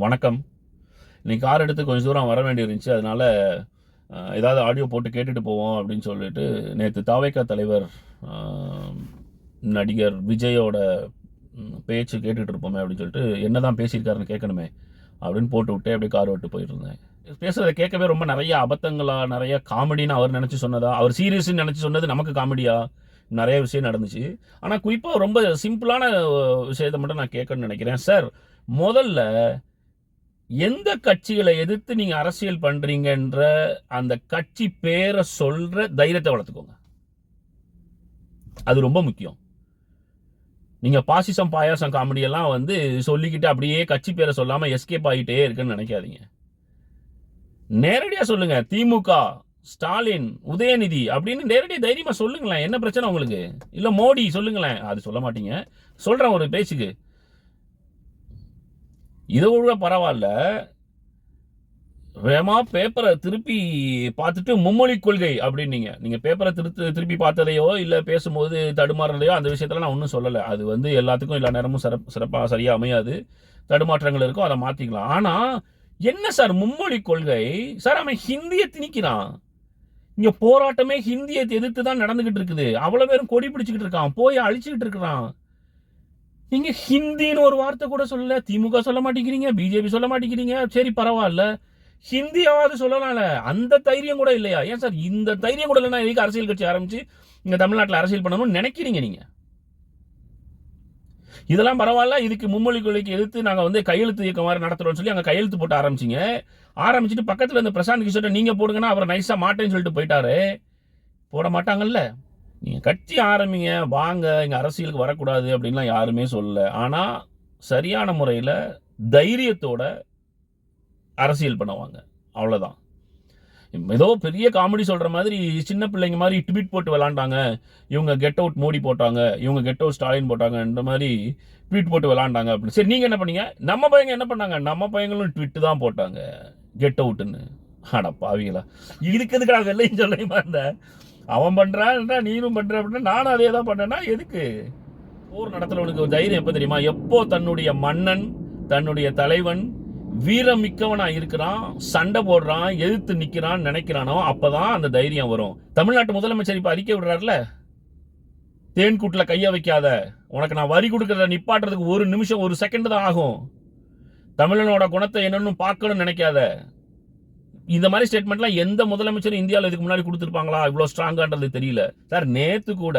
வணக்கம். இன்னைக்கு கார் எடுத்து கொஞ்சம் தூரம் வர வேண்டி இருந்துச்சு. அதனால ஏதாவது ஆடியோ போட்டு கேட்டுட்டு போவோம் அப்படின்னு சொல்லிட்டு நேற்று தாவேகா தலைவர் நடிகர் விஜயோட பேச்சு கேட்டுட்டு இருப்போமே அப்படின்னு சொல்லிட்டு என்னதான் பேசியிருக்காருன்னு கேட்கணுமே அப்படின்னு போட்டு விட்டு அப்படியே கார் விட்டு போயிட்டு இருந்தேன். பேசுறதை கேட்கவே ரொம்ப நிறைய அபத்தங்களா, நிறைய காமெடின்னு அவர் நினச்சி சொன்னதா, அவர் சீரியஸ்ன்னு நினச்சி சொன்னது நமக்கு காமெடியா, நிறைய விஷயம் நடந்துச்சு. ஆனால் குறிப்பாக ரொம்ப சிம்பிளான விஷயத்தை மட்டும் நான் கேட்கணும்னு நினைக்கிறேன். சார், முதல்ல எந்த கட்சிகளை எதிர்த்து நீங்க அரசியல் பண்றீங்கன்ற அந்த கட்சி பேரை சொல்ற தைரியத்தை வளர்த்துக்கோங்க. அது ரொம்ப முக்கியம். நீங்க பாசிசம் பாயாசம் காமெடி எல்லாம் சொல்லிக்கிட்டு அப்படியே கட்சி பேரை சொல்லாம எஸ்கேப் ஆகிட்டே இருக்குன்னு நினைக்காதீங்க. நேரடியா சொல்லுங்க. திமுக, ஸ்டாலின், உதயநிதி அப்படின்னு நேரடியா தைரியமா சொல்லுங்களேன். என்ன பிரச்சனை உங்களுக்கு? இல்ல மோடி சொல்லுங்களேன். அது சொல்ல மாட்டீங்க. சொல்றேன் ஒரு பேச்சுக்கு. இதை விட பரவாயில்ல, வேமா பேப்பரை திருப்பி பார்த்துட்டு மும்மொழி கொள்கை அப்படின்னீங்க. நீங்க பேப்பரை திருப்பி பார்த்ததையோ இல்ல பேசும்போது தடுமாறலையோ அந்த விஷயத்துல நான் ஒன்றும் சொல்லலை. அது எல்லாத்துக்கும் எல்லா நேரமும் சிறப்பாக சரியா அமையாது. தடுமாற்றங்கள் இருக்கும், அதை மாத்திக்கலாம். ஆனா என்ன சார் மும்மொழி கொள்கை? சார், அவன் ஹிந்தியை திணிக்கிறான். இங்க போராட்டமே ஹிந்தியை எதிர்த்து தான் நடந்துகிட்டு இருக்குது. அவ்வளவு பேரும் கொடி பிடிச்சுக்கிட்டு இருக்கான், போய் அழிச்சுக்கிட்டு இருக்கிறான். நீங்க ஹிந்தின்னு ஒரு வார்த்தை கூட சொல்லல. திமுக சொல்ல மாட்டேங்கிறீங்க, பிஜேபி சொல்ல மாட்டேங்கிறீங்க. சரி பரவாயில்ல, ஹிந்தியாவது சொல்லலாம்ல. அந்த தைரியம் கூட இல்லையா? ஏன் சார் இந்த தைரியம் கூட இல்லைன்னா எதுக்கு அரசியல் கட்சி ஆரம்பிச்சு இங்க தமிழ்நாட்டில் அரசியல் பண்ணணும்னு நினைக்கிறீங்க நீங்க? இதெல்லாம் பரவாயில்ல. இதுக்கு மும்மொழி கொள்கைக்கு எதிர்த்து நாங்க கையெழுத்து இயக்கம் மாதிரி நடத்துறோம்னு சொல்லி அங்க கையெழுத்து போட்டு ஆரம்பிச்சிங்க. ஆரம்பிச்சுட்டு பக்கத்துல இந்த பிரசாந்த் கிஷோர் நீங்க போடுங்கன்னா அப்புறம் நைஸா மாட்டேன்னு சொல்லிட்டு போயிட்டாரு. போட மாட்டாங்கல்ல. நீங்க கட்சி ஆரம்பிங்க, வாங்க, இங்க அரசியலுக்கு வரக்கூடாது அப்படின்லாம் யாருமே சொல்லல. ஆனா சரியான முறையில தைரியத்தோட அரசியல் பண்ணுவாங்க, அவ்வளவுதான். ஏதோ பெரிய காமெடி சொல்ற மாதிரி சின்ன பிள்ளைங்க மாதிரி ட்வீட் போட்டு விளாண்டாங்க. இவங்க கெட் அவுட் மோடி போட்டாங்க, இவங்க கெட் அவுட் ஸ்டாலின் போட்டாங்க, இந்த மாதிரி ட்வீட் போட்டு விளாண்டாங்க அப்படின்னு. சரி, நீங்க என்ன பண்ணீங்க? நம்ம பையங்க என்ன பண்ணாங்க? நம்ம பையங்களும் ட்வீட் தான் போட்டாங்க, கெட் அவுட்னு. ஆனா பாவீங்களா, இதுக்கு எதுக்கு நான் வெள்ளையும் சொல்லையுமா இருந்த? அவன் பண்றான், நீனும் பண்ற அப்படின்னா நானும் அதே தான் பண்ணேன்னா எதுக்கு? போர் நடத்துறவனுக்கு ஒரு தைரியம் எப்போ தெரியுமா? எப்போ தன்னுடைய மன்னன், தன்னுடைய தலைவன் வீரம் மிக்கவனா இருக்கிறான், சண்டை போடுறான், எதிர்த்து நிக்கிறான் நினைக்கிறானோ அப்பதான் அந்த தைரியம் வரும். தமிழ்நாட்டு முதலமைச்சர் இப்ப அறிக்கை விடுறாருல, தேன்கூட்டுல கைய வைக்காத, உனக்கு நான் வரி கொடுக்கறத நிப்பாட்டுறதுக்கு ஒரு நிமிஷம் ஒரு செகண்ட் தான் ஆகும், தமிழனோட குணத்தை என்னன்னு பார்க்கணும்னு நினைக்காத. இந்த மாதிரி ஸ்டேட்மெண்ட்லாம் எந்த முதலமைச்சரும் இந்தியாவில் இதுக்கு முன்னாடி கொடுத்துருப்பாங்களா? இவ்வளோ ஸ்ட்ராங்கான்றது தெரியல சார். நேற்று கூட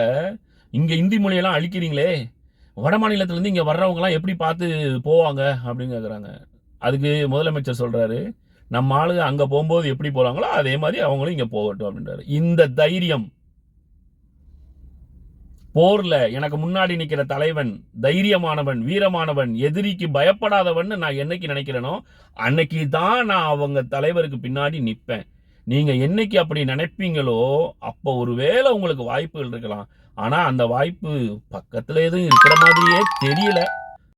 இங்க இந்தி மொழியெல்லாம் அழிக்கிறீங்களே, வட மாநிலத்திலேருந்து இங்கே வர்றவங்கலாம் எப்படி பார்த்து போவாங்க அப்படின்னு கேட்குறாங்க. அதுக்கு முதலமைச்சர் சொல்றாரு, நம்ம ஆளுங்க அங்க போகும்போது எப்படி போறாங்களோ அதே மாதிரி அவங்களும் இங்க போகட்டும் அப்படின்றாரு. இந்த தைரியம் போர்ல எனக்கு முன்னாடி நிக்கிற தலைவன் தைரியமானவன், வீரமானவன், எதிரிக்கு பயப்படாதவன் நான் என்னைக்கு நினைக்கிறேனோ அன்னைக்கு தான் நான் அவங்க தலைவருக்கு பின்னாடி நிற்பேன். நீங்க என்னைக்கு அப்படி நினைப்பீங்களோ அப்போ ஒருவேளை உங்களுக்கு வாய்ப்புகள் இருக்கலாம். ஆனா அந்த வாய்ப்பு பக்கத்துல எதுவும் இருக்கிற மாதிரியே தெரியல.